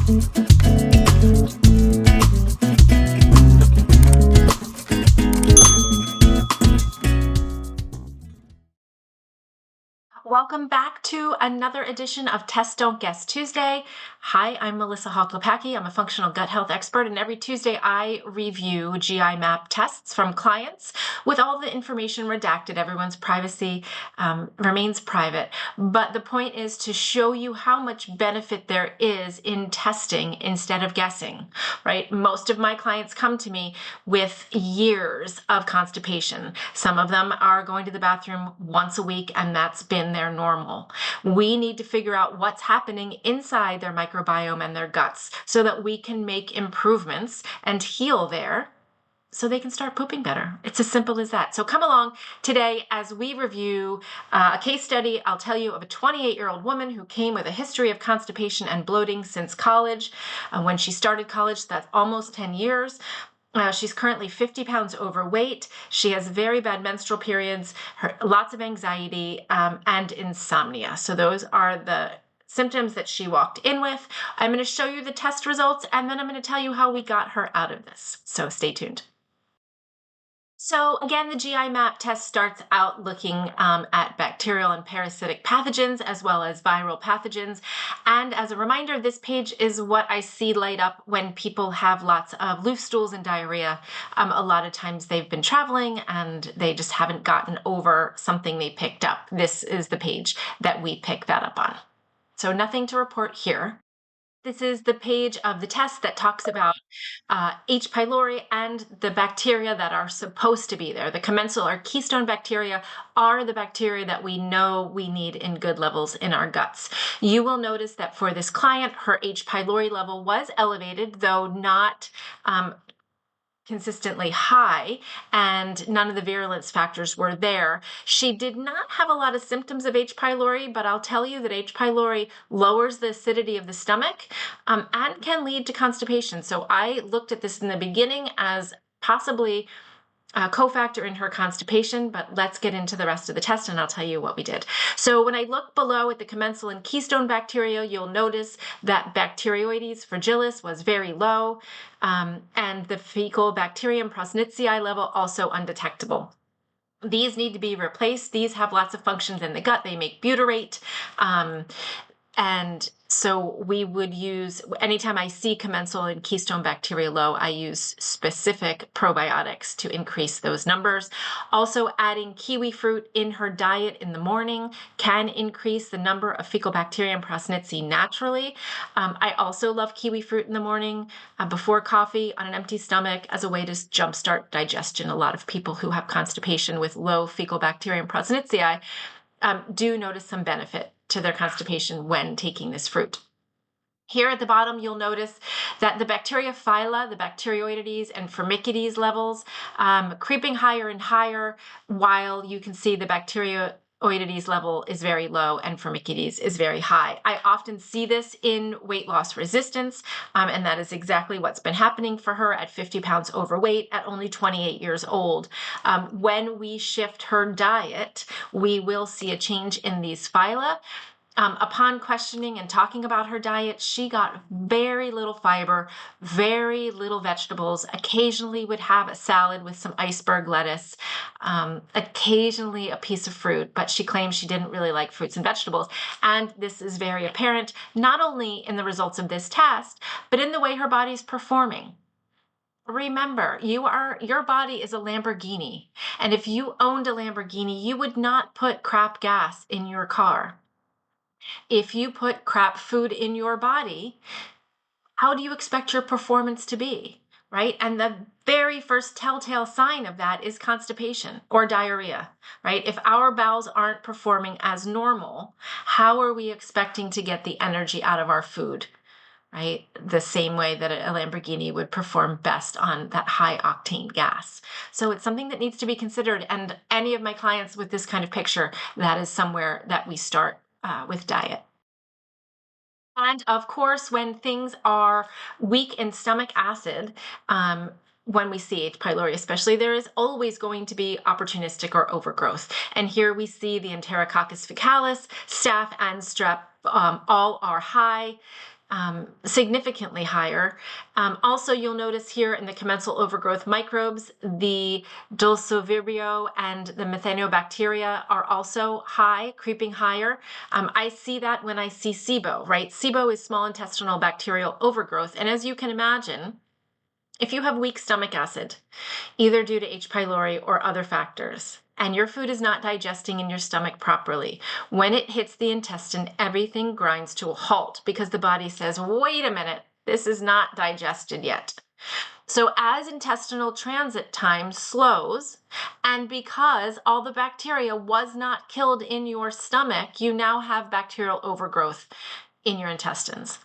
Welcome back to another edition of Test Don't Guess Tuesday. Hi, I'm Melissa Hoklopacki. I'm a functional gut health expert, and every Tuesday I review GI map tests from clients with all the information redacted. Everyone's privacy remains private, but the point is to show you how much benefit there is in testing instead of guessing, right? Most of my clients come to me with years of constipation. Some of them are going to the bathroom once a week, and that's been their normal. We need to figure out what's happening inside their microbiome and their guts so that we can make improvements and heal there so they can start pooping better. It's as simple as that. So come along today as we review a case study. I'll tell you of a 28-year-old woman who came with a history of constipation and bloating since college. When she started college, that's almost 10 years. She's currently 50 pounds overweight. She has very bad menstrual periods, lots of anxiety, and insomnia. So those are the symptoms that she walked in with. I'm going to show you the test results, and then I'm going to tell you how we got her out of this. So stay tuned. So again, the GI map test starts out looking at bacterial and parasitic pathogens as well as viral pathogens. And as a reminder, this page is what I see light up when people have lots of loose stools and diarrhea. A lot of times they've been traveling and they just haven't gotten over something they picked up. This is the page that we pick that up on. So nothing to report here. This is the page of the test that talks about H. pylori and the bacteria that are supposed to be there. The commensal or keystone bacteria are the bacteria that we know we need in good levels in our guts. You will notice that for this client, her H. pylori level was elevated, though not consistently high, and none of the virulence factors were there. She did not have a lot of symptoms of H. pylori, but I'll tell you that H. pylori lowers the acidity of the stomach and can lead to constipation. So I looked at this in the beginning as possibly a cofactor in her constipation, but let's get into the rest of the test and I'll tell you what we did. So when I look below at the commensal and keystone bacteria, you'll notice that Bacteroides fragilis was very low, and the fecal bacterium prosnitzii level also undetectable. These need to be replaced. These have lots of functions in the gut. They make butyrate. And so we would use, anytime I see commensal and keystone bacteria low, I use specific probiotics to increase those numbers. Also, adding kiwi fruit in her diet in the morning can increase the number of fecal bacterium prosnitzii naturally. I also love kiwi fruit in the morning before coffee on an empty stomach as a way to jumpstart digestion. A lot of people who have constipation with low fecal bacterium prosnitzii do notice some benefit to their constipation when taking this fruit. Here at the bottom, you'll notice that the bacteriophila, the Bacteroides and Firmicutes levels, creeping higher and higher, while you can see the Bacteroides level is very low and Firmicutes is very high. I often see this in weight loss resistance, and that is exactly what's been happening for her at 50 pounds overweight at only 28 years old. When we shift her diet, we will see a change in these phyla. Upon questioning and talking about her diet, she got very little fiber, very little vegetables, occasionally would have a salad with some iceberg lettuce, occasionally a piece of fruit, but she claims she didn't really like fruits and vegetables. And this is very apparent, not only in the results of this test, but in the way her body's performing. Remember, your body is a Lamborghini. And if you owned a Lamborghini, you would not put crap gas in your car. If you put crap food in your body, how do you expect your performance to be, right? And the very first telltale sign of that is constipation or diarrhea, right? If our bowels aren't performing as normal, how are we expecting to get the energy out of our food, right? The same way that a Lamborghini would perform best on that high octane gas. So it's something that needs to be considered. And any of my clients with this kind of picture, that is somewhere that we start with diet. And of course, when things are weak in stomach acid, when we see H. pylori especially, there is always going to be opportunistic or overgrowth. And here we see the Enterococcus faecalis, staph, and strep all are high. significantly higher. Also, you'll notice here in the commensal overgrowth microbes, the Dulcivibrio and the Methanobacteria are also high, creeping higher. I see that when I see SIBO, right? SIBO is small intestinal bacterial overgrowth. And as you can imagine, if you have weak stomach acid, either due to H. pylori or other factors, and your food is not digesting in your stomach properly, when it hits the intestine, everything grinds to a halt because the body says, wait a minute, this is not digested yet. So as intestinal transit time slows, and because all the bacteria was not killed in your stomach, you now have bacterial overgrowth in your intestines.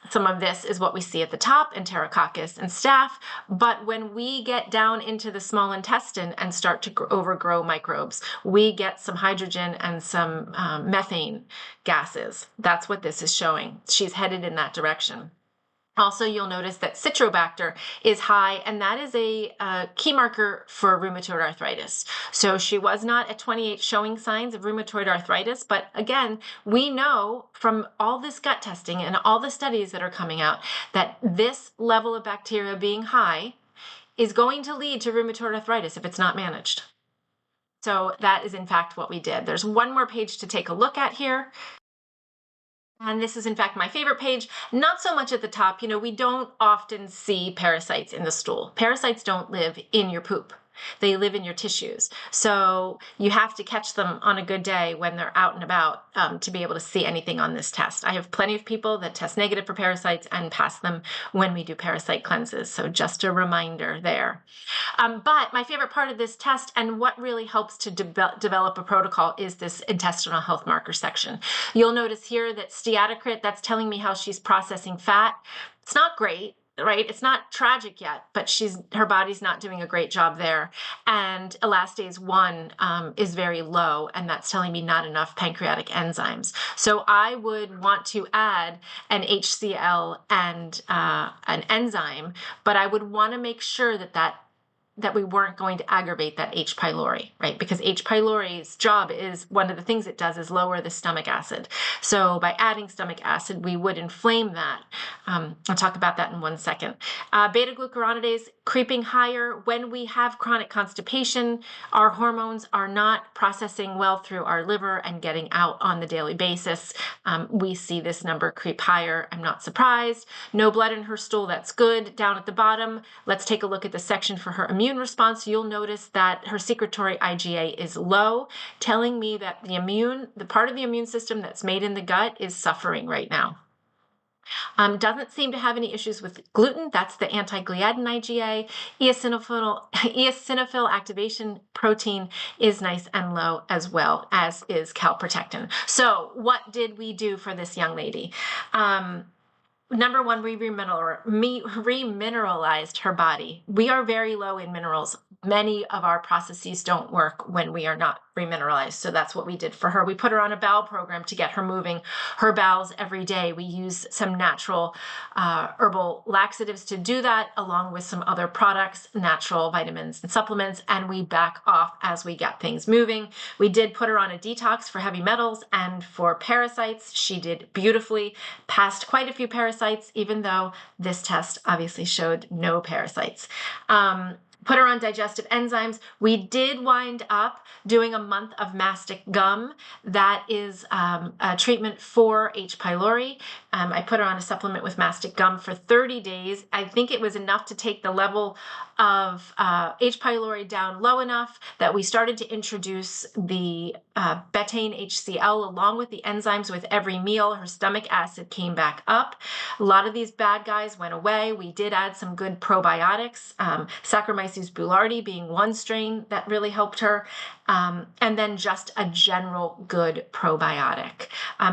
Some of this is what we see at the top, Enterococcus and staph, but when we get down into the small intestine and start to overgrow microbes, we get some hydrogen and some methane gases. That's what this is showing. She's headed in that direction. Also, you'll notice that Citrobacter is high, and that is a key marker for rheumatoid arthritis. So she was not at 28 showing signs of rheumatoid arthritis, but again, we know from all this gut testing and all the studies that are coming out that this level of bacteria being high is going to lead to rheumatoid arthritis if it's not managed. So that is in fact what we did. There's one more page to take a look at here. And this is, in fact, my favorite page. Not so much at the top. You know, we don't often see parasites in the stool. Parasites don't live in your poop. They live in your tissues. So you have to catch them on a good day when they're out and about to be able to see anything on this test. I have plenty of people that test negative for parasites and pass them when we do parasite cleanses. So just a reminder there. But my favorite part of this test and what really helps to develop a protocol is this intestinal health marker section. You'll notice here that steatocrit, that's telling me how she's processing fat. It's not great, right? It's not tragic yet, but her body's not doing a great job there. And elastase 1 is very low, and that's telling me not enough pancreatic enzymes. So I would want to add an HCl and an enzyme, but I would want to make sure that we weren't going to aggravate that H. pylori, right? Because H. pylori's job is, one of the things it does is lower the stomach acid. So by adding stomach acid, we would inflame that. I'll talk about that in 1 second. Beta-glucuronidase creeping higher. When we have chronic constipation, our hormones are not processing well through our liver and getting out on the daily basis. We see this number creep higher. I'm not surprised. No blood in her stool, that's good. Down at the bottom, let's take a look at the section for her immune response. You'll notice that her secretory IgA is low, telling me that the part of the immune system that's made in the gut is suffering right now. Doesn't seem to have any issues with gluten. That's the anti-gliadin IgA. Eosinophil activation protein is nice and low, as well as is calprotectin. So what did we do for this young lady? Number one, we remineralized her body. We are very low in minerals. Many of our processes don't work when we are not remineralized. So that's what we did for her. We put her on a bowel program to get her moving her bowels every day. We use some natural herbal laxatives to do that, along with some other products, natural vitamins and supplements, and we back off as we get things moving. We did put her on a detox for heavy metals and for parasites. She did beautifully, passed quite a few parasites, even though this test obviously showed no parasites. Put her on digestive enzymes. We did wind up doing a month of mastic gum. That is a treatment for H. pylori. I put her on a supplement with mastic gum for 30 days. I think it was enough to take the level of H. pylori down low enough that we started to introduce the betaine HCl along with the enzymes with every meal. Her stomach acid came back up. A lot of these bad guys went away. We did add some good probiotics, Saccharomyces boulardii being one strain that really helped her, and then just a general good probiotic.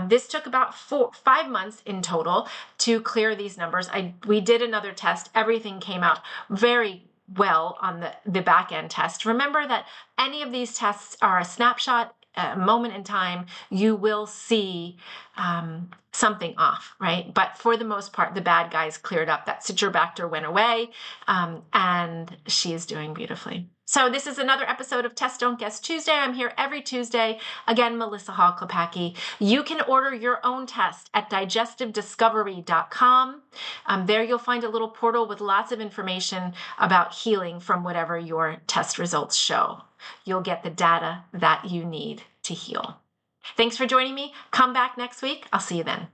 This took about 5 months in total to clear these numbers. We did another test. Everything came out very well on the back end test. Remember that any of these tests are a snapshot, a moment in time. You will see something off, right? But for the most part, the bad guys cleared up. That Citrobacter went away, and she is doing beautifully. So this is another episode of Test Don't Guess Tuesday. I'm here every Tuesday. Again, Melissa Hall Klepacki. You can order your own test at digestivediscovery.com. There you'll find a little portal with lots of information about healing from whatever your test results show. You'll get the data that you need to heal. Thanks for joining me. Come back next week. I'll see you then.